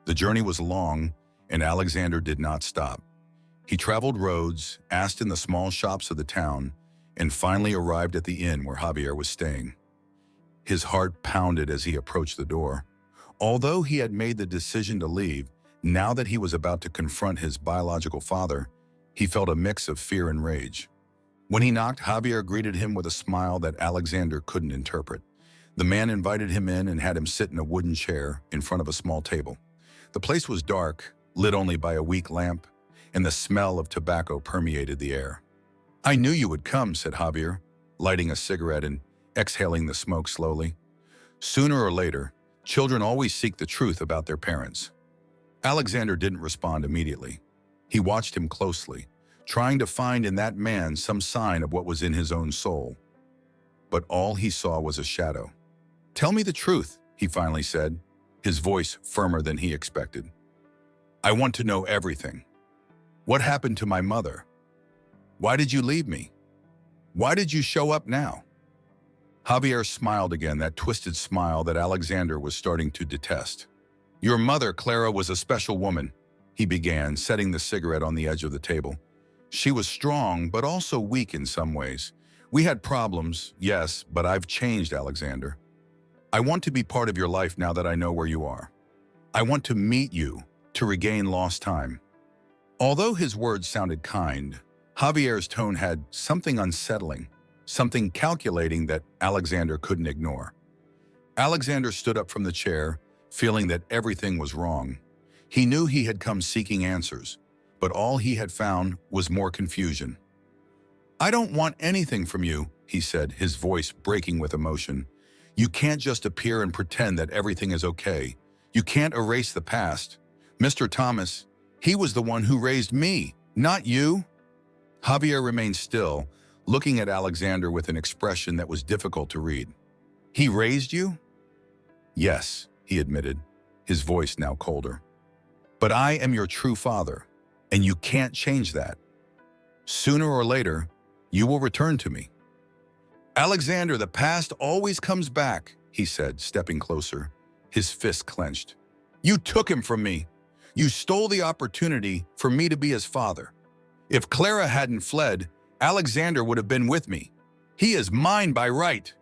The journey was long, and Alexander did not stop. He traveled roads, asked in the small shops of the town, and finally arrived at the inn where Javier was staying. His heart pounded as he approached the door. Although he had made the decision to leave, now that he was about to confront his biological father, he felt a mix of fear and rage. When he knocked, Javier greeted him with a smile that Alexander couldn't interpret. The man invited him in and had him sit in a wooden chair in front of a small table. The place was dark, lit only by a weak lamp, and the smell of tobacco permeated the air. "I knew you would come," said Javier, lighting a cigarette and exhaling the smoke slowly. "Sooner or later, children always seek the truth about their parents." Alexander didn't respond immediately. He watched him closely, trying to find in that man some sign of what was in his own soul. But all he saw was a shadow. "Tell me the truth," he finally said, his voice firmer than he expected. "I want to know everything. What happened to my mother? Why did you leave me? Why did you show up now?" Javier smiled again, that twisted smile that Alexander was starting to detest. "Your mother, Clara, was a special woman," he began, setting the cigarette on the edge of the table. "She was strong, but also weak in some ways. We had problems, yes, but I've changed, Alexander. I want to be part of your life now that I know where you are. I want to meet you, to regain lost time." Although his words sounded kind, Javier's tone had something unsettling, something calculating that Alexander couldn't ignore. Alexander stood up from the chair, feeling that everything was wrong. He knew he had come seeking answers, but all he had found was more confusion. "I don't want anything from you," he said, his voice breaking with emotion. "You can't just appear and pretend that everything is okay. You can't erase the past. Mr. Thomas, he was the one who raised me, not you." Javier remained still, looking at Alexander with an expression that was difficult to read. "He raised you?" "Yes," he admitted, his voice now colder. "But I am your true father, and you can't change that. Sooner or later, you will return to me." "Alexander, the past always comes back," he said, stepping closer, his fist clenched. "You took him from me. You stole the opportunity for me to be his father. If Clara hadn't fled, Alexander would have been with me. He is mine by right."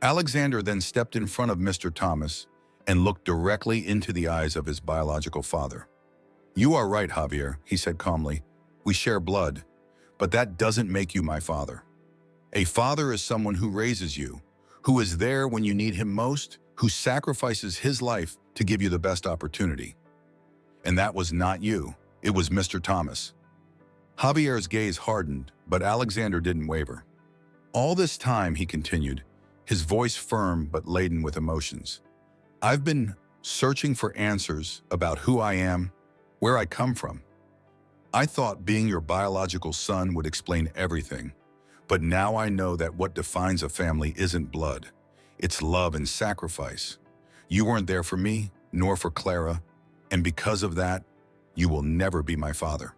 Alexander then stepped in front of Mr. Thomas and looked directly into the eyes of his biological father. "You are right, Javier," he said calmly. "We share blood, but that doesn't make you my father. A father is someone who raises you, who is there when you need him most, who sacrifices his life to give you the best opportunity. And that was not you, it was Mr. Thomas." Javier's gaze hardened, but Alexander didn't waver. "All this time," he continued, his voice firm but laden with emotions, "I've been searching for answers about who I am, where I come from. I thought being your biological son would explain everything, but now I know that what defines a family isn't blood. It's love and sacrifice. You weren't there for me, nor for Clara, and because of that, you will never be my father."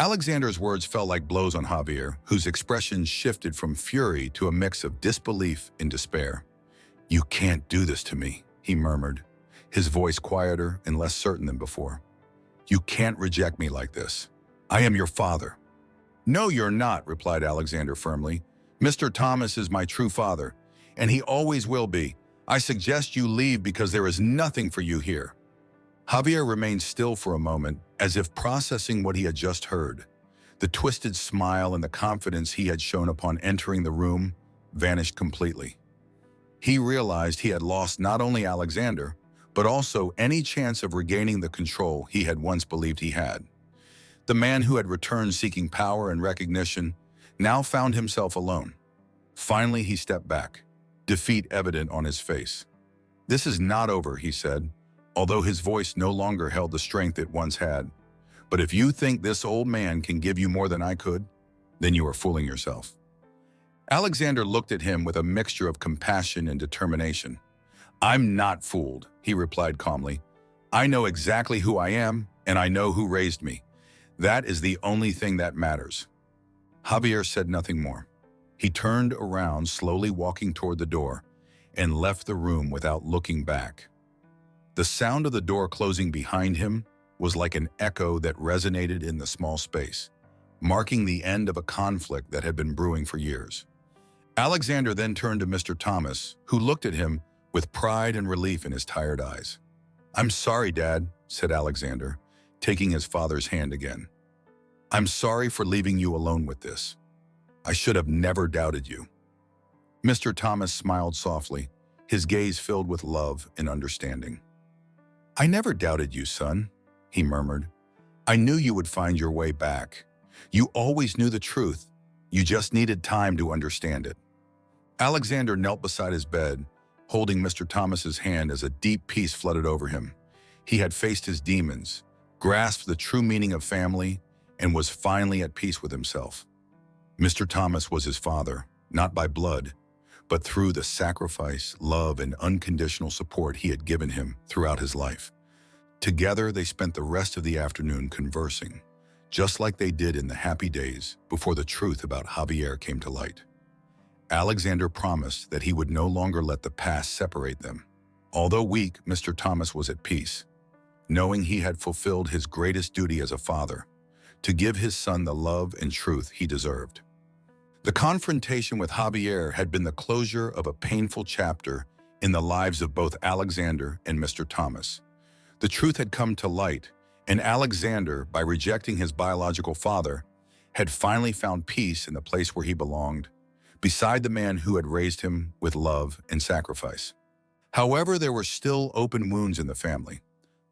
Alexander's words fell like blows on Javier, whose expression shifted from fury to a mix of disbelief and despair. "You can't do this to me," he murmured, his voice quieter and less certain than before. "You can't reject me like this. I am your father." "No, you're not," replied Alexander firmly. "Mr. Thomas is my true father, and he always will be. I suggest you leave because there is nothing for you here." Javier remained still for a moment, as if processing what he had just heard. The twisted smile and the confidence he had shown upon entering the room vanished completely. He realized he had lost not only Alexander, but also any chance of regaining the control he had once believed he had. The man who had returned seeking power and recognition now found himself alone. Finally, he stepped back, defeat evident on his face. "This is not over," he said, although his voice no longer held the strength it once had. "But if you think this old man can give you more than I could, then you are fooling yourself." Alexander looked at him with a mixture of compassion and determination. "I'm not fooled," he replied calmly. "I know exactly who I am, and I know who raised me. That is the only thing that matters." Javier said nothing more. He turned around, slowly walking toward the door, and left the room without looking back. The sound of the door closing behind him was like an echo that resonated in the small space, marking the end of a conflict that had been brewing for years. Alexander then turned to Mr. Thomas, who looked at him with pride and relief in his tired eyes. "I'm sorry, Dad," said Alexander, taking his father's hand again. "I'm sorry for leaving you alone with this. I should have never doubted you." Mr. Thomas smiled softly, his gaze filled with love and understanding. "I never doubted you, son," he murmured. "I knew you would find your way back. You always knew the truth. You just needed time to understand it." Alexander knelt beside his bed, holding Mr. Thomas's hand as a deep peace flooded over him. He had faced his demons, grasped the true meaning of family, and was finally at peace with himself. Mr. Thomas was his father, not by blood, but through the sacrifice, love, and unconditional support he had given him throughout his life. Together, they spent the rest of the afternoon conversing, just like they did in the happy days before the truth about Javier came to light. Alexander promised that he would no longer let the past separate them. Although weak, Mr. Thomas was at peace, knowing he had fulfilled his greatest duty as a father, to give his son the love and truth he deserved. The confrontation with Javier had been the closure of a painful chapter in the lives of both Alexander and Mr. Thomas. The truth had come to light, and Alexander, by rejecting his biological father, had finally found peace in the place where he belonged, beside the man who had raised him with love and sacrifice. However, there were still open wounds in the family.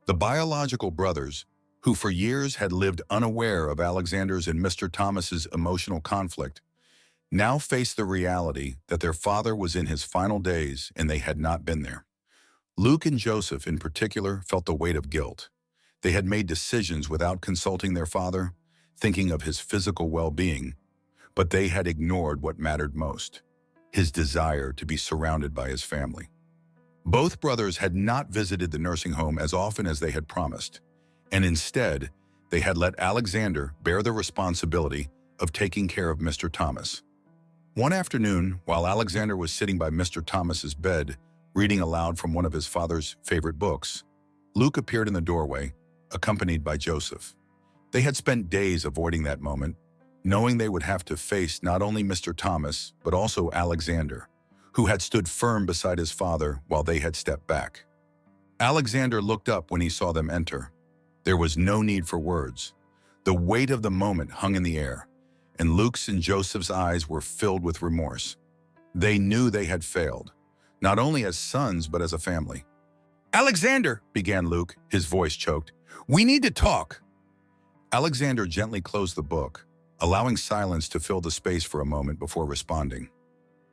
The biological brothers, who for years had lived unaware of Alexander's and Mr. Thomas's emotional conflict, now faced the reality that their father was in his final days and they had not been there. Luke and Joseph in particular felt the weight of guilt. They had made decisions without consulting their father, thinking of his physical well-being, but they had ignored what mattered most, his desire to be surrounded by his family. Both brothers had not visited the nursing home as often as they had promised, and instead, they had let Alexander bear the responsibility of taking care of Mr. Thomas. One afternoon, while Alexander was sitting by Mr. Thomas's bed, reading aloud from one of his father's favorite books, Luke appeared in the doorway, accompanied by Joseph. They had spent days avoiding that moment, knowing they would have to face not only Mr. Thomas, but also Alexander, who had stood firm beside his father while they had stepped back. Alexander looked up when he saw them enter. There was no need for words. The weight of the moment hung in the air, and Luke's and Joseph's eyes were filled with remorse. They knew they had failed, not only as sons, but as a family. "Alexander," began Luke, his voice choked, "we need to talk." Alexander gently closed the book, allowing silence to fill the space for a moment before responding.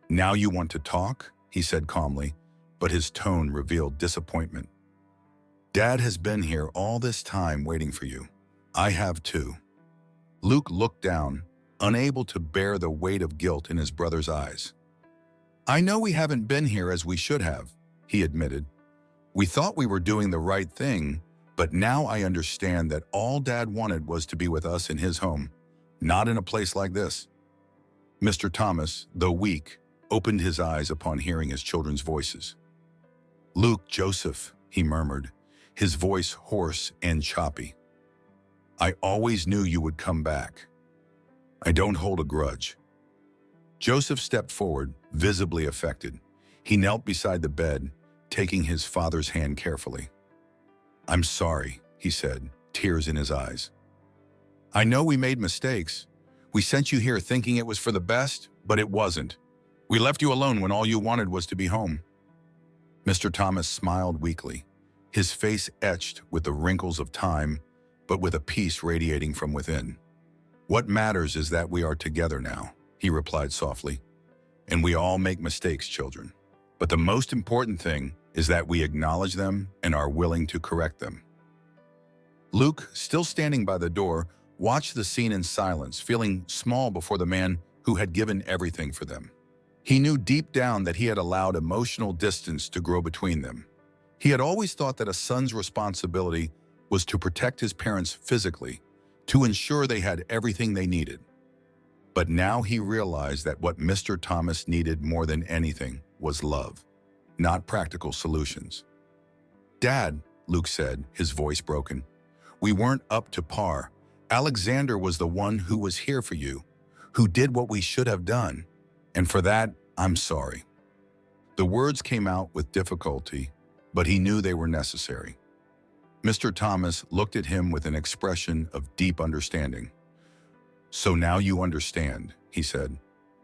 "Now you want to talk?" he said calmly, but his tone revealed disappointment. "Dad has been here all this time waiting for you. I have too." Luke looked down, unable to bear the weight of guilt in his brother's eyes. "I know we haven't been here as we should have," he admitted. "We thought we were doing the right thing, but now I understand that all Dad wanted was to be with us in his home, not in a place like this." Mr. Thomas, though weak, opened his eyes upon hearing his children's voices. "Luke, Joseph," he murmured, his voice hoarse and choppy. "I always knew you would come back. I don't hold a grudge." Joseph stepped forward, visibly affected. He knelt beside the bed, taking his father's hand carefully. "I'm sorry," he said, tears in his eyes. "I know we made mistakes. We sent you here thinking it was for the best, but it wasn't. We left you alone when all you wanted was to be home." Mr. Thomas smiled weakly, his face etched with the wrinkles of time, but with a peace radiating from within. "What matters is that we are together now," he replied softly. "And we all make mistakes, children. But the most important thing is that we acknowledge them and are willing to correct them." Luke, still standing by the door, watched the scene in silence, feeling small before the man who had given everything for them. He knew deep down that he had allowed emotional distance to grow between them. He had always thought that a son's responsibility was to protect his parents physically, to ensure they had everything they needed. But now he realized that what Mr. Thomas needed more than anything was love, not practical solutions. "Dad," Luke said, his voice broken, "we weren't up to par. Alexander was the one who was here for you, who did what we should have done. And for that, I'm sorry." The words came out with difficulty, but he knew they were necessary. Mr. Thomas looked at him with an expression of deep understanding. "So now you understand," he said.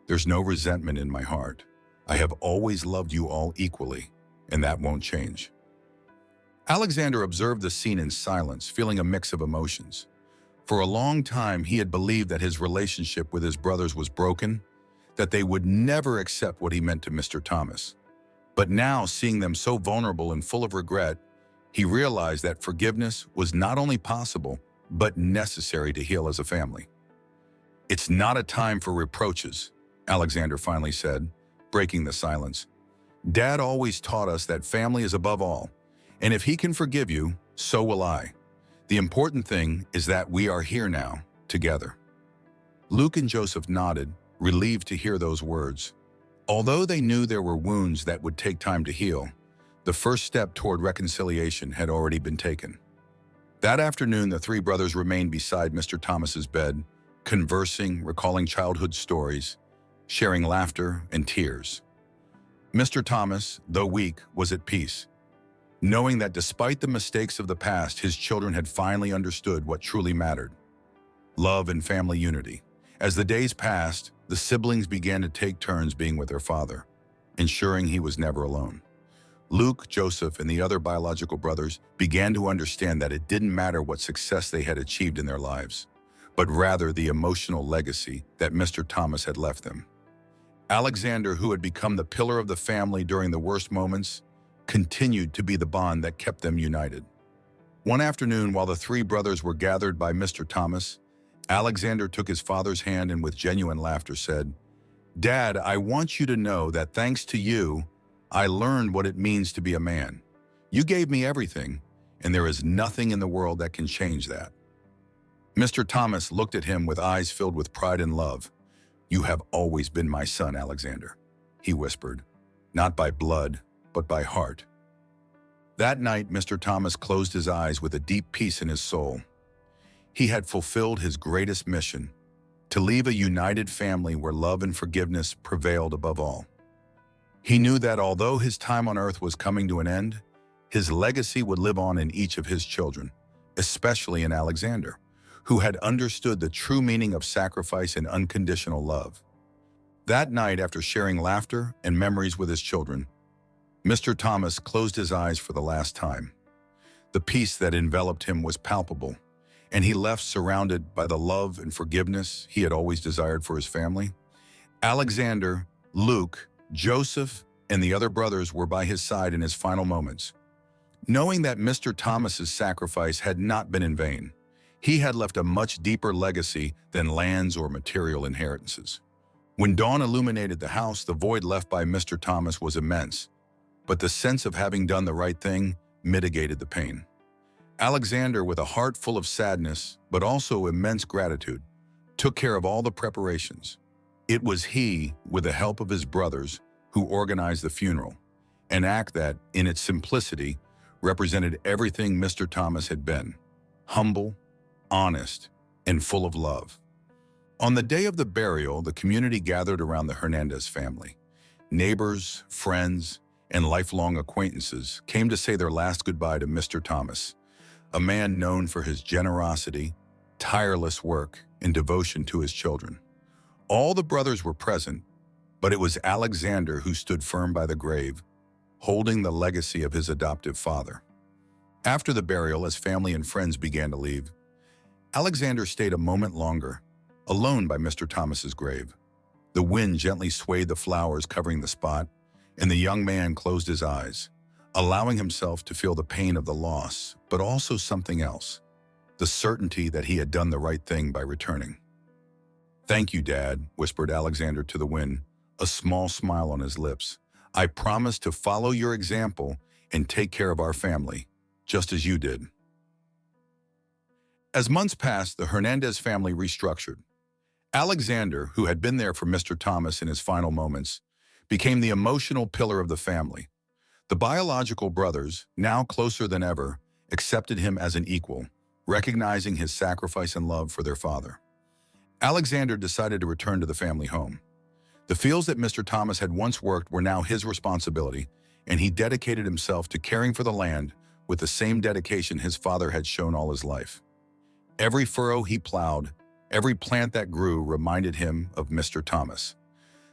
"There's no resentment in my heart. I have always loved you all equally, and that won't change." Alexander observed the scene in silence, feeling a mix of emotions. For a long time, he had believed that his relationship with his brothers was broken, that they would never accept what he meant to Mr. Thomas. But now, seeing them so vulnerable and full of regret, he realized that forgiveness was not only possible, but necessary to heal as a family. "It's not a time for reproaches," Alexander finally said, breaking the silence. "Dad always taught us that family is above all, and if he can forgive you, so will I. The important thing is that we are here now, together." Luke and Joseph nodded, relieved to hear those words. Although they knew there were wounds that would take time to heal, the first step toward reconciliation had already been taken. That afternoon, the three brothers remained beside Mr. Thomas's bed, conversing, recalling childhood stories, sharing laughter and tears. Mr. Thomas, though weak, was at peace, knowing that despite the mistakes of the past, his children had finally understood what truly mattered: love and family unity. As the days passed, the siblings began to take turns being with their father, ensuring he was never alone. Luke, Joseph, and the other biological brothers began to understand that it didn't matter what success they had achieved in their lives, but rather the emotional legacy that Mr. Thomas had left them. Alexander, who had become the pillar of the family during the worst moments, continued to be the bond that kept them united. One afternoon, while the three brothers were gathered by Mr. Thomas, Alexander took his father's hand and with genuine laughter said, "Dad, I want you to know that thanks to you, I learned what it means to be a man. You gave me everything, and there is nothing in the world that can change that." Mr. Thomas looked at him with eyes filled with pride and love. "You have always been my son, Alexander," he whispered, "not by blood, but by heart." That night, Mr. Thomas closed his eyes with a deep peace in his soul. He had fulfilled his greatest mission, to leave a united family where love and forgiveness prevailed above all. He knew that although his time on earth was coming to an end, his legacy would live on in each of his children, especially in Alexander, who had understood the true meaning of sacrifice and unconditional love. That night, after sharing laughter and memories with his children, Mr. Thomas closed his eyes for the last time. The peace that enveloped him was palpable, and he left surrounded by the love and forgiveness he had always desired for his family. Alexander, Luke, Joseph, and the other brothers were by his side in his final moments. Knowing that Mr. Thomas's sacrifice had not been in vain, he had left a much deeper legacy than lands or material inheritances. When dawn illuminated the house, the void left by Mr. Thomas was immense, but the sense of having done the right thing mitigated the pain. Alexander, with a heart full of sadness, but also immense gratitude, took care of all the preparations. It was he, with the help of his brothers, who organized the funeral, an act that, in its simplicity, represented everything Mr. Thomas had been: humble, honest, and full of love. On the day of the burial, the community gathered around the Hernandez family. Neighbors, friends, and lifelong acquaintances came to say their last goodbye to Mr. Thomas, a man known for his generosity, tireless work, and devotion to his children. All the brothers were present, but it was Alexander who stood firm by the grave, holding the legacy of his adoptive father. After the burial, as family and friends began to leave, Alexander stayed a moment longer, alone by Mr. Thomas's grave. The wind gently swayed the flowers covering the spot, and the young man closed his eyes, allowing himself to feel the pain of the loss, but also something else: the certainty that he had done the right thing by returning. "Thank you, Dad," whispered Alexander to the wind, a small smile on his lips. "I promise to follow your example and take care of our family, just as you did." As months passed, the Hernandez family restructured. Alexander, who had been there for Mr. Thomas in his final moments, became the emotional pillar of the family. The biological brothers, now closer than ever, accepted him as an equal, recognizing his sacrifice and love for their father. Alexander decided to return to the family home. The fields that Mr. Thomas had once worked were now his responsibility, and he dedicated himself to caring for the land with the same dedication his father had shown all his life. Every furrow he plowed, every plant that grew reminded him of Mr. Thomas.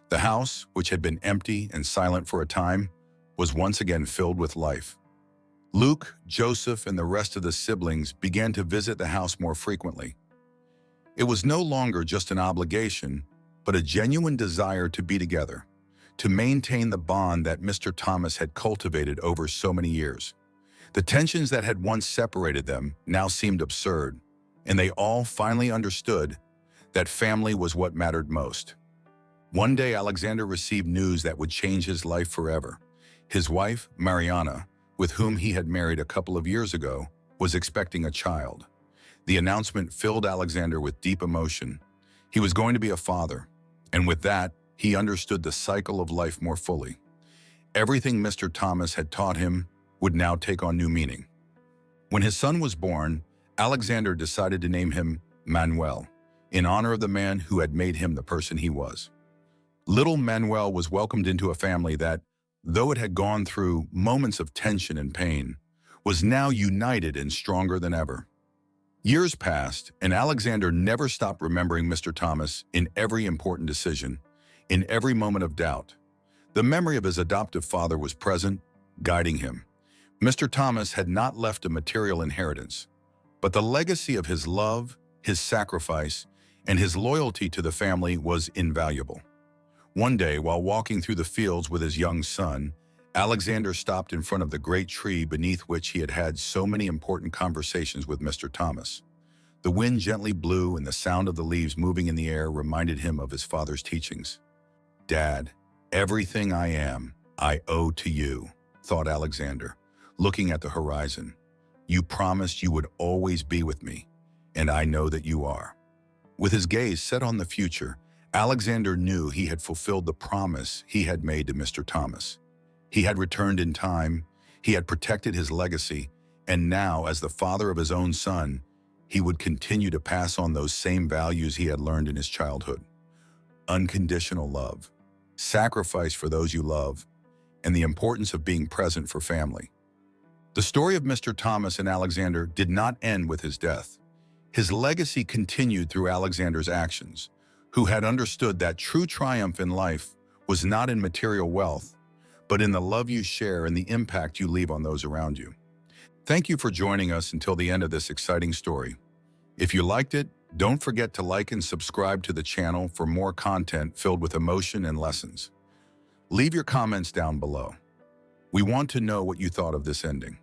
The house, which had been empty and silent for a time, was once again filled with life. Luke, Joseph, and the rest of the siblings began to visit the house more frequently. It was no longer just an obligation, but a genuine desire to be together, to maintain the bond that Mr. Thomas had cultivated over so many years. The tensions that had once separated them now seemed absurd, and they all finally understood that family was what mattered most. One day, Alexander received news that would change his life forever. His wife, Mariana, with whom he had married a couple of years ago, was expecting a child. The announcement filled Alexander with deep emotion. He was going to be a father, and with that, he understood the cycle of life more fully. Everything Mr. Thomas had taught him would now take on new meaning. When his son was born, Alexander decided to name him Manuel, in honor of the man who had made him the person he was. Little Manuel was welcomed into a family that, though it had gone through moments of tension and pain, was now united and stronger than ever. Years passed, and Alexander never stopped remembering Mr. Thomas in every important decision, in every moment of doubt. The memory of his adoptive father was present, guiding him. Mr. Thomas had not left a material inheritance, but the legacy of his love, his sacrifice, and his loyalty to the family was invaluable. One day, while walking through the fields with his young son, Alexander stopped in front of the great tree beneath which he had had so many important conversations with Mr. Thomas. The wind gently blew, and the sound of the leaves moving in the air reminded him of his father's teachings. "Dad, everything I am, I owe to you," thought Alexander, looking at the horizon. "You promised you would always be with me, and I know that you are." With his gaze set on the future, Alexander knew he had fulfilled the promise he had made to Mr. Thomas. He had returned in time, he had protected his legacy, and now, as the father of his own son, he would continue to pass on those same values he had learned in his childhood. Unconditional love, sacrifice for those you love, and the importance of being present for family. The story of Mr. Thomas and Alexander did not end with his death. His legacy continued through Alexander's actions, who had understood that true triumph in life was not in material wealth, but in the love you share and the impact you leave on those around you. Thank you for joining us until the end of this exciting story. If you liked it, don't forget to like and subscribe to the channel for more content filled with emotion and lessons. Leave your comments down below. We want to know what you thought of this ending.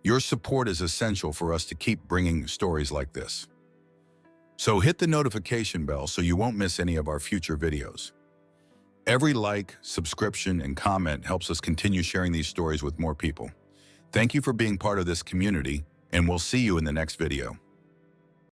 Your support is essential for us to keep bringing stories like this. So hit the notification bell so you won't miss any of our future videos. Every like, subscription, and comment helps us continue sharing these stories with more people. Thank you for being part of this community, and we'll see you in the next video.